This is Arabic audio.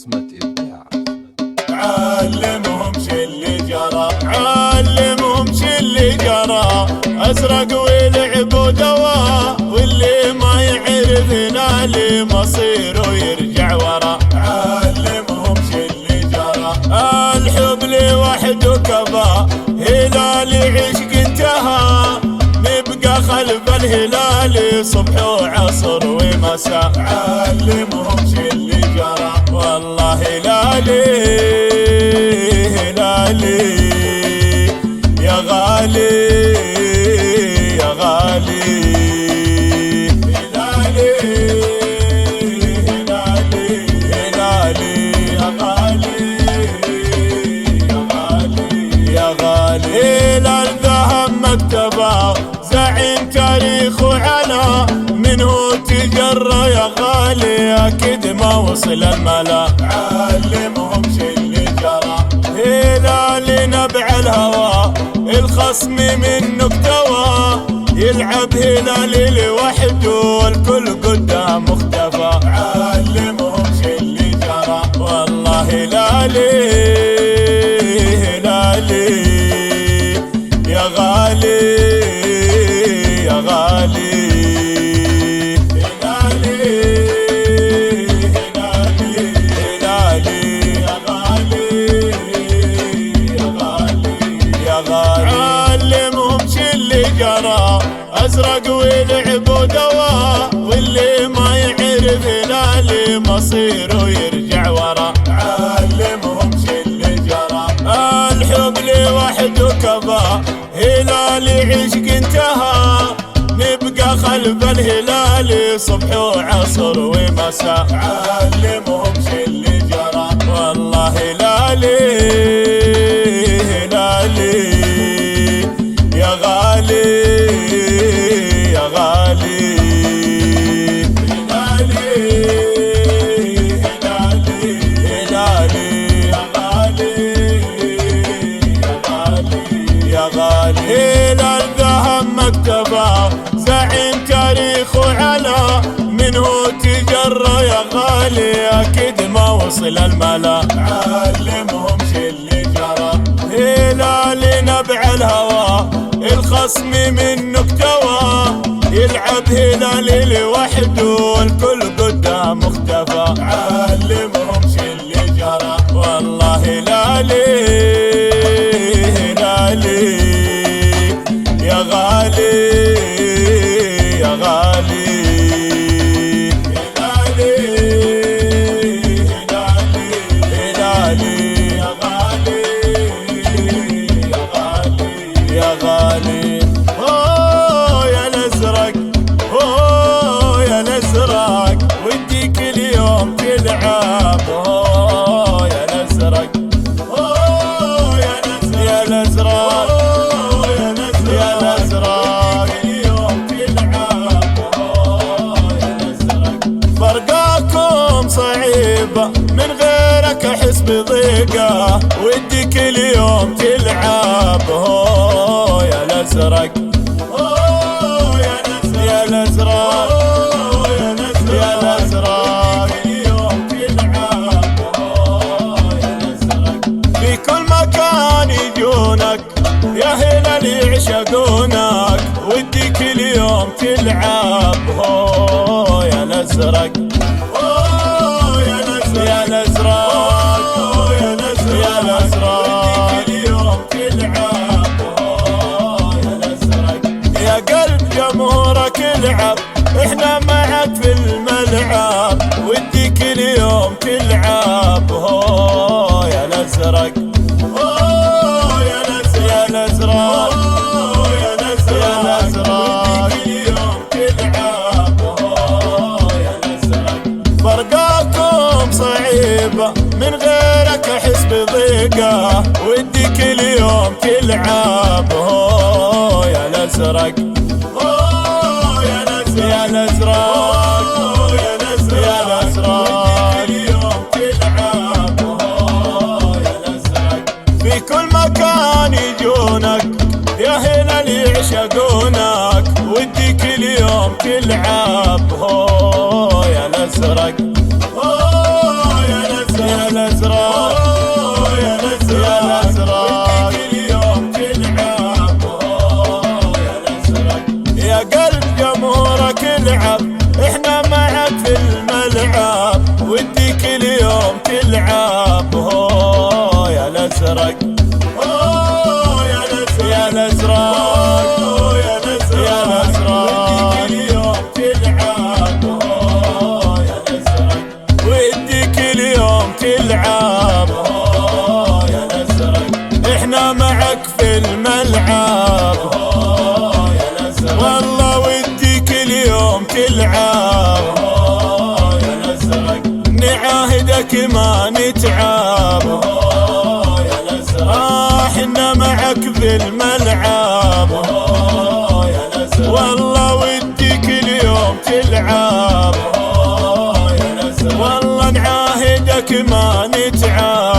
بصمة إبداع. علمهم شي اللي جرى، علمهم شي اللي جرى، أزرق ولعب ودواء، واللي ما يعرف هلالي مصيره يرجع ورا. علمهم شي اللي جرى، الحب لوحده كفى، هلالي عشق انتهى، نبقى خلف الهلال صبح وعصر ومساء. علمهم شي اللي جرى، والله هلالي هلالي يا غالي يا غالي، هلالي هلالي هلالي يا غالي يا غالي يا غالي. هلال ذهب مكتبه زعيم تاريخ وعلا، منه تجرى يا غالي أكيد ما وصل الملا. علمهم شي اللي جرى، هلال نبع الهوى، الخصم منه اكتوى، يلعب هلال لوحده والكل قدام اختفى. علمهم شي اللي جرى، والله هلالي هلالي يا غالي يا غالي، علمهم شي اللي جرى، أزرق ولعب ودواء، واللي ما يعرف هلالي مصيره يرجع ورا. علمهم شي اللي جرى، الحب لوحده كفى، هلالي عشق انتهى، نبقى خلف الهلال صبح وعصر ومساء. علمهم شي اللي جرى، والله هلالي هلالي يا غالي يا غالي، هلالي هلالي هلالي يا غالي يا غالي يا غالي. هلال ذهب مكتبه زعيم تاريخ وعلا، منه تجرى يا غالي أكيد ما وصل الملا. علمهم شي اللي جرى، هلال نبع الهوى، الخصم منه اكتوى، يلعب هلال لوحده والكل قدام اختفى. علمهم شي اللي جرى، والله هلالي هلالي يا غالي يا غالي، هلالي هلالي هلالي يا غالي يا غالي يا غالي. اوه يا الازرق، اوه يا الازرق، وديك اليوم تلعب. اوه يا الازرق، اوه يا الازرق يا الازرق، اوه يا الازرق يا الازرق، اليوم تلعب. اوه يا الازرق، فرقاكم صعيبة، من غيرك احس بضيقة، وديك اليوم تلعب. اوه يا الازرق، اوه يا الازرق يا الازرق، اوه يا الازرق يا الازرق، اليوم تلعب. اوه يا الازرق، في كل مكان يجونك يا هلال يعشقونك، وديك اليوم تلعب. اوه يا الازرق، اوه يا الازرق يا الازرق، اوه يا الازرق يا الازرق، اليوم تلعب. اوه يا الازرق، يا قلب جمهورك العب، احنا معك في الملعب، وديك اليوم تلعب. اوه يا الازرق، اوه يا الازرق يا الازرق، اوه يا الازرق يا الازرق، اليوم تلعب. اوه يا الازرق، فرقاكم صعيبة، من غيرك احس بضيقة، وديك اليوم تلعب. اوه يا الازرق، اوه يا الازرق يا الازرق، اوه يا الازرق يا الازرق، اليوم تلعب. اوه يا الازرق، في كل مكان يجونك يا هلال يعشقونك، وديك اليوم تلعب. اوه يا الازرق، اوه يا الازرق تلعب، ودي كل يوم تلعب. هو يا الازرق، يا الازرق، يا الازرق، يا الازرق، ودي كل يوم تلعب. يا الازرق، ودي كل يوم تلعب. يا الازرق، احنا معك في الملعب. يا الازرق، والله ودي كل يوم تلعب. يا الازرق، نعاهدك ما نتعب. يا الازرق، احنا معك في الملعب. يا الازرق، والله ودي كل يوم تلعب. يا الازرق، والله نعاهدك ما نتعب.